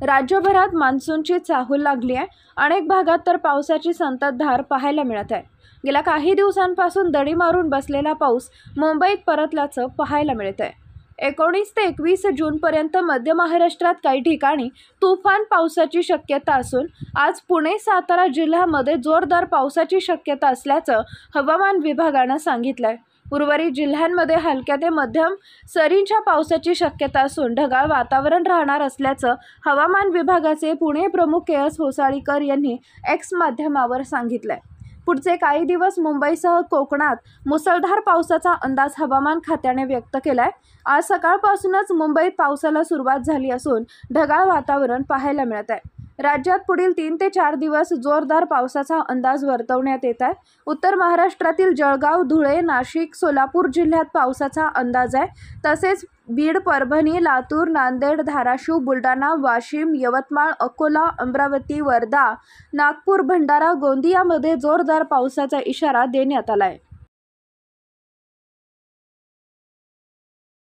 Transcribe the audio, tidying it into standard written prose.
राज्यभरात मान्सूनची चाहूल लागली आहे। अनेक भागात तर पावसाची संततधार पाहायला मिळत आहे। गेल्या काही दिवसांपासून दडी मारून बसलेला पाऊस मुंबईत परतल्याचं पाहायला मिळत आहे। 19 ते 21 जूनपर्यंत मध्य महाराष्ट्रात काही ठिकाणी तुफान पावसाची शक्यता असून आज पुणे, सातारा जिल्ह्यामध्ये जोरदार पावसाची शक्यता असल्याचं हवामान विभागानं सांगितलंय। उर्वरित जिल्ह्यांमध्ये हलक्या ते मध्यम सरींच्या पावसाची शक्यता असून ढगाळ वातावरण राहणार असल्याचं हवामान विभागाचे पुणे प्रमुख के.एस. होसाळीकर यांनी एक्स माध्यमावर सांगितलंय। पुढचे काही दिवस मुंबईसह कोकणात मुसळधार पावसाचा अंदाज हवामान खात्याने व्यक्त केलाय। आज सकाळपासूनच मुंबईत पावसाला सुरुवात झाली असून ढगाळ वातावरण पाहायला मिळत आहे। राज्यात पुढील 3 ते 4 दिवस जोरदार पावसाचा अंदाज वर्तवण्यात येत आहे। उत्तर महाराष्ट्रातील जळगाव, धुळे, नाशिक, सोलापूर जिल्ह्यात पावसाचा अंदाज आहे। तसेच बीड, परभणी, लातूर, नांदेड, धाराशिव, बुलढाणा, वाशिम, यवतमाळ, अकोला, अमरावती, वर्धा, नागपूर, भंडारा, गोंदियामध्ये जोरदार पावसाचा इशारा देण्यात आला आहे।